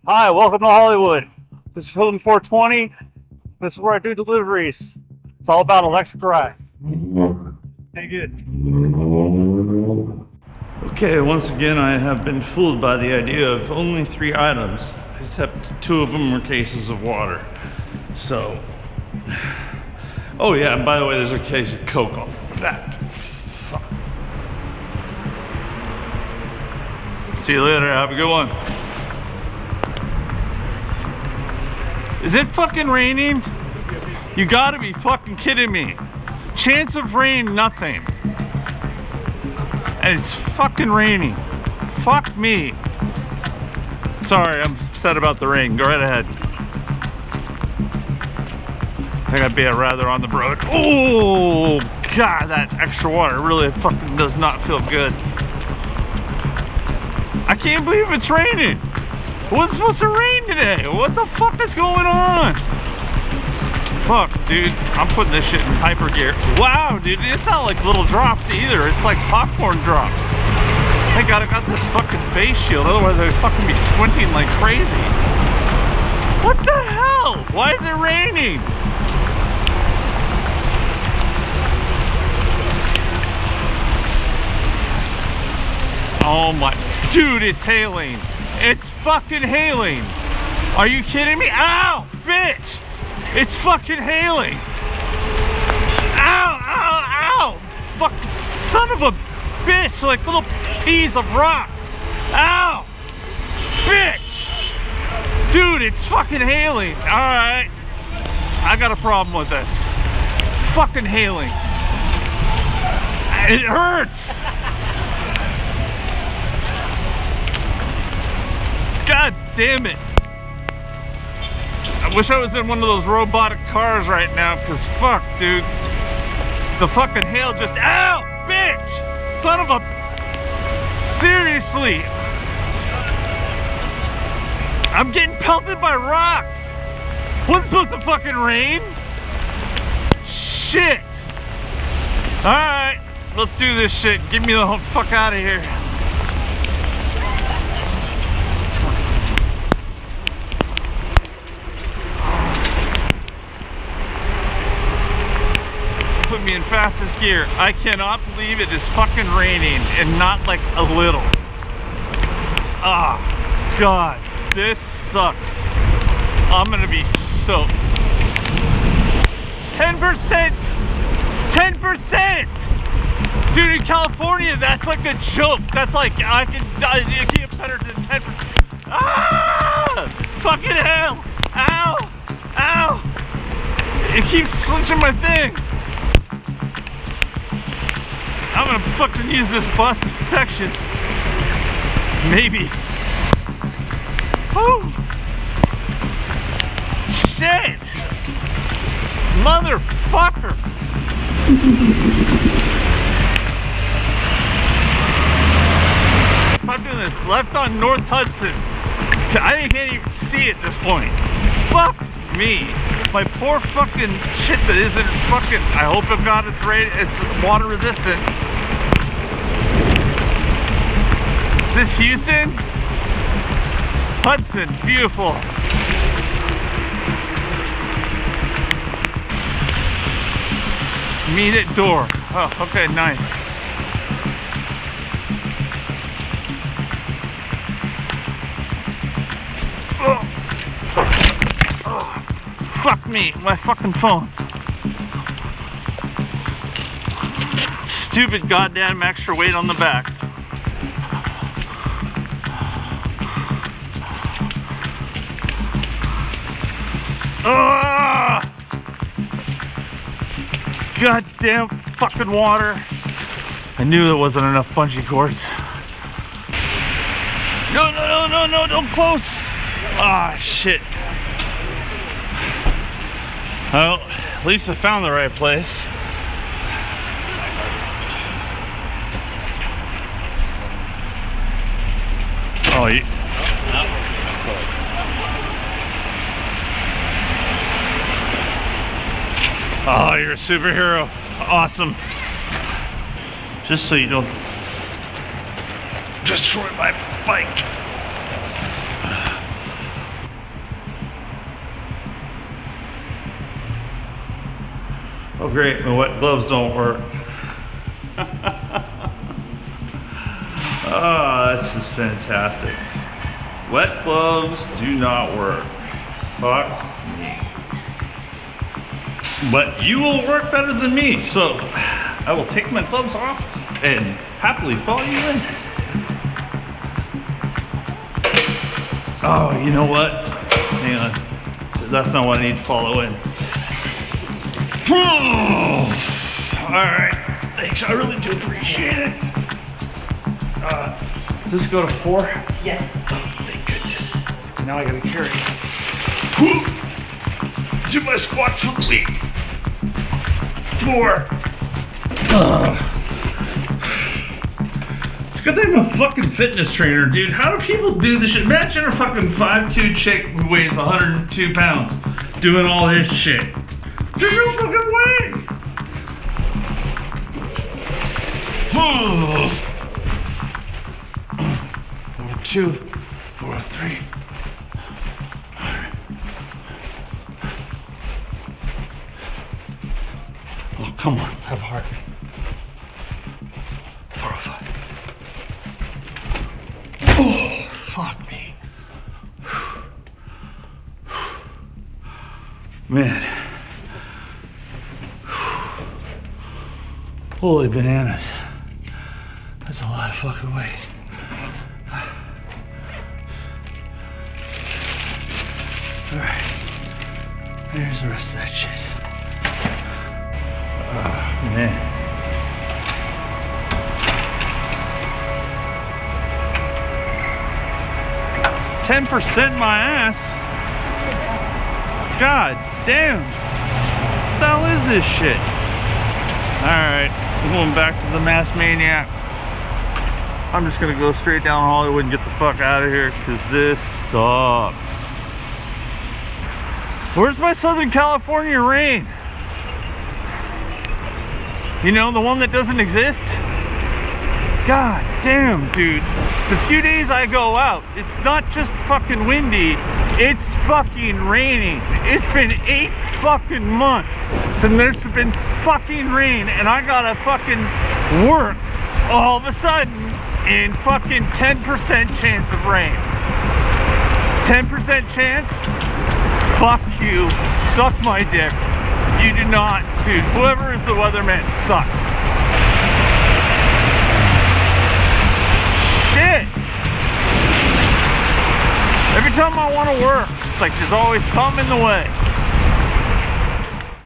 Hi, welcome to Hollywood. This is Hilton 420. This is where I do deliveries. It's all about electric rice. Hey, good. Okay, once again, I have been fooled by the idea of only 3 items, except 2 of them were cases of water. So, oh yeah, and by the way, there's a case of Coke off of that. Fuck. See you later. Have a good one. Is it fucking raining? You gotta be fucking kidding me. Chance of rain, nothing. And it's fucking raining. Fuck me. Sorry, I'm upset about the rain. Go right ahead. I think I'd be rather on the road. Oh, God, that extra water really fucking does not feel good. I can't believe it's raining. What's supposed to rain today? What the fuck is going on? Fuck, dude. I'm putting this shit in hyper gear. Wow, dude. It's not like little drops either. It's like popcorn drops. Thank God I got this fucking face shield. Otherwise I'd fucking be squinting like crazy. What the hell? Why is it raining? Oh my... Dude, it's hailing. It's fucking hailing. Are you kidding me? Ow, bitch. It's fucking hailing. Ow, ow, ow. Fucking son of a bitch. Like little peas of rocks. Ow. Bitch. Dude, it's fucking hailing. Alright. I got a problem with this. Fucking hailing. It hurts. God damn it. I wish I was in one of those robotic cars right now, because fuck, dude. The fucking hail just... Ow! Bitch! Son of a... Seriously! I'm getting pelted by rocks! What's supposed to fucking rain? Shit! Alright, let's do this shit. Get me the fuck out of here. Put me in fastest gear. I cannot believe it is fucking raining and not like a little. Ah, God, this sucks. I'm gonna be soaked. 10%! 10%! Dude, in California, that's like a joke. That's like, I can get better than 10%. Ah! Fucking hell! Ow! Ow! It keeps switching my thing. I'm gonna fucking use this bus as protection. Maybe. Oh! Shit! Motherfucker! If I'm doing this left on North Hudson, I can't even see at this point. Fuck me. My poor fucking shit that isn't fucking... I hope to God it's water resistant. Is this Houston? Hudson, beautiful. Meet at door. Oh, okay, nice. Oh. Oh. Fuck me, my fucking phone. Stupid goddamn extra weight on the back. Ugh! Goddamn fucking water. I knew there wasn't enough bungee cords. No, no, no, no, no, don't close. Ah, shit. Well, at least I found the right place. Oh, you... Oh, you're a superhero. Awesome. Just so you don't destroy my bike. Oh great, my wet gloves don't work. Oh, that's just fantastic. Wet gloves do not work. Fuck me. But you will work better than me, so I will take my gloves off and happily follow you in. Oh, you know what? Hang on. That's not what I need to follow in. Alright. Thanks, I really do appreciate it. Does this go to 4? Yes. Oh, thank goodness. Now I gotta carry it. Do my squats for the week. 4. It's good that I'm a fucking fitness trainer, dude. How do people do this shit? Imagine a fucking 5'2" chick who weighs 102 pounds doing all this shit. There's no fucking way. Over 2, over 3. Oh, come on, have heart. 405. Oh, fuck me. Man. Holy bananas. That's a lot of fucking weight. Alright. There's the rest of that shit. Oh, man. $10% my ass. God damn. What the hell is this shit? Alright, I'm going back to the Mass Maniac. I'm just gonna go straight down Hollywood and get the fuck out of here because this sucks. Where's my Southern California rain? You know, the one that doesn't exist? God damn, dude. The few days I go out, it's not just fucking windy, it's fucking raining. It's been 8 fucking months since there's been fucking rain, and I gotta fucking work all of a sudden in fucking 10% chance of rain. 10% chance? Fuck you. Suck my dick. You do not, dude. Whoever is the weatherman sucks. Shit. Every time I want to work, it's like there's always something in the way.